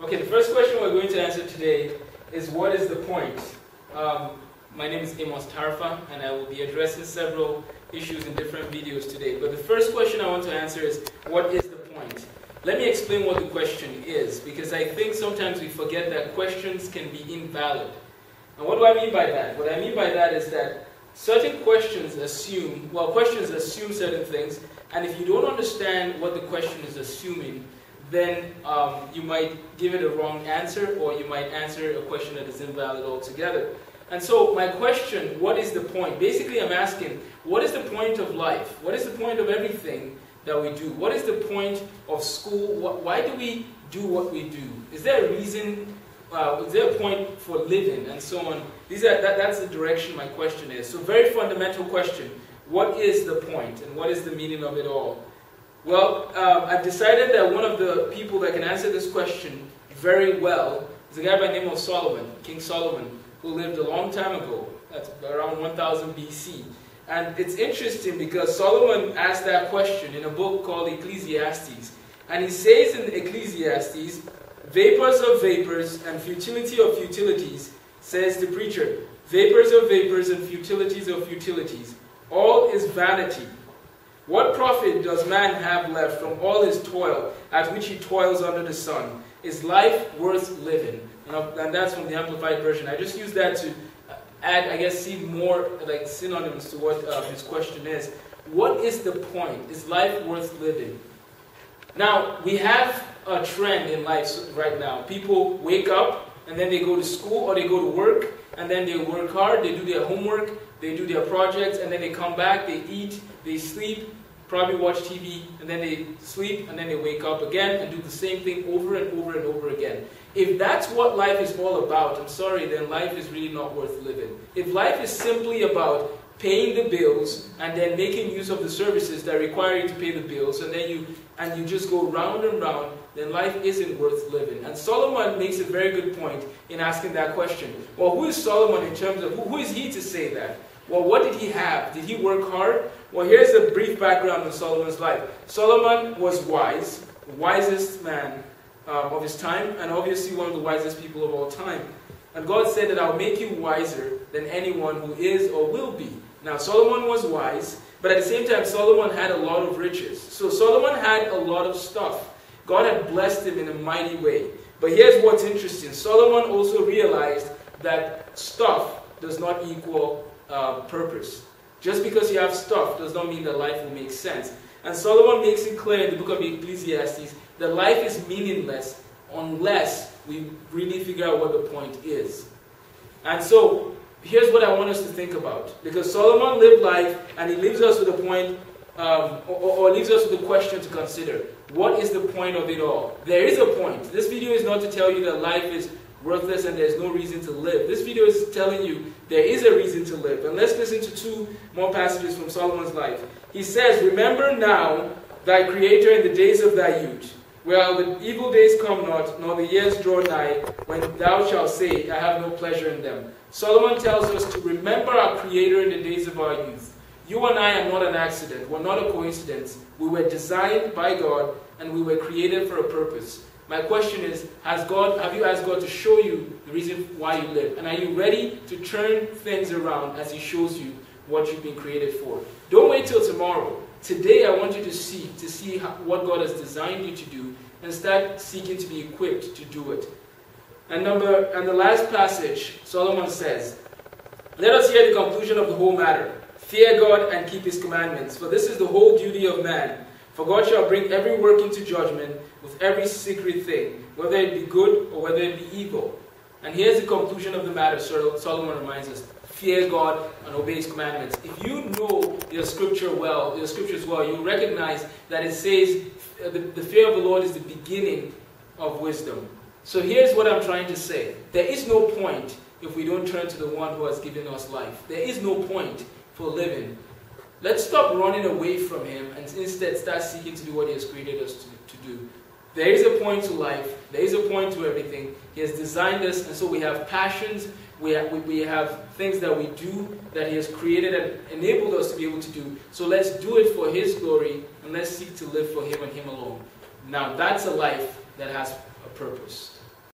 Okay, the first question we're going to answer today is, what is the point? My name is Amos Tarfa, and I will be addressing several issues in different videos today. But the first question I want to answer is, what is the point? Let me explain what the question is, because I think sometimes we forget that questions can be invalid. And what do I mean by that? What I mean by that is that certain questions assume, questions assume certain things, and if you don't understand what the question is assuming, then you might give it a wrong answer, or you might answer a question that is invalid altogether. And so my question, what is the point? Basically I'm asking, what is the point of life? What is the point of everything that we do? What is the point of school? Why do we do what we do? Is there a reason, is there a point for living, and so on? That's the direction my question is. So very fundamental question, what is the point, and what is the meaning of it all? Well, I've decided that one of the people that can answer this question very well is a guy by the name of Solomon, King Solomon, who lived a long time ago. That's around 1000 BC. And it's interesting because Solomon asked that question in a book called Ecclesiastes. And he says in Ecclesiastes, "Vapors of vapors and futility of futilities," says the preacher, "vapors of vapors and futilities of futilities. All is vanity. What profit does man have left from all his toil at which he toils under the sun? Is life worth living?" And that's from the Amplified Version. I just use that to add, I guess, see more like synonyms to what his question is. What is the point? Is life worth living? Now, we have a trend in life right now. People wake up, and then they go to school, or they go to work, and then they work hard, they do their homework, they do their projects, and then they come back, they eat, they sleep, probably watch TV, and then they sleep, and then they wake up again and do the same thing over and over and over again. If that's what life is all about, I'm sorry, then life is really not worth living. If life is simply about paying the bills and then making use of the services that require you to pay the bills, and then you just go round and round, then life isn't worth living. And Solomon makes a very good point in asking that question. Well, who is Solomon in terms of, who is he to say that? Well, what did he have? Did he work hard? Well, here's a brief background on Solomon's life. Solomon was wise, the wisest man of his time, and obviously one of the wisest people of all time. And God said that I'll make you wiser than anyone who is or will be. Now, Solomon was wise, but at the same time, Solomon had a lot of riches. So Solomon had a lot of stuff. God had blessed him in a mighty way. But here's what's interesting. Solomon also realized that stuff does not equal purpose. Just because you have stuff does not mean that life will make sense. And Solomon makes it clear in the book of Ecclesiastes that life is meaningless unless we really figure out what the point is. And so, here's what I want us to think about. Because Solomon lived life, and he leaves us with a point, or leaves us with a question to consider. What is the point of it all? There is a point. This video is not to tell you that life is worthless and there's no reason to live. This video is telling you there is a reason to live. And let's listen to two more passages from Solomon's life. He says, "Remember now thy Creator in the days of thy youth, where the evil days come not, nor the years draw nigh, when thou shalt say, I have no pleasure in them." Solomon tells us to remember our Creator in the days of our youth. You and I are not an accident. We're not a coincidence. We were designed by God, and we were created for a purpose. My question is, have you asked God to show you the reason why you live? And are you ready to turn things around as He shows you what you've been created for? Don't wait till tomorrow. Today I want you to see what God has designed you to do, and start seeking to be equipped to do it. And the last passage, Solomon says, "Let us hear the conclusion of the whole matter. Fear God and keep His commandments, for this is the whole duty of man. For God shall bring every work into judgment with every secret thing, whether it be good or whether it be evil." And here's the conclusion of the matter, Solomon reminds us. Fear God and obey His commandments. If you know your scriptures well, you recognize that it says the fear of the Lord is the beginning of wisdom. So here's what I'm trying to say. There is no point if we don't turn to the one who has given us life. There is no point for living. Let's stop running away from Him and instead start seeking to do what He has created us to do. There is a point to life. There is a point to everything. He has designed us, and so we have passions. We have things that we do that He has created and enabled us to be able to do. So let's do it for His glory, and let's seek to live for Him and Him alone. Now that's a life that has a purpose.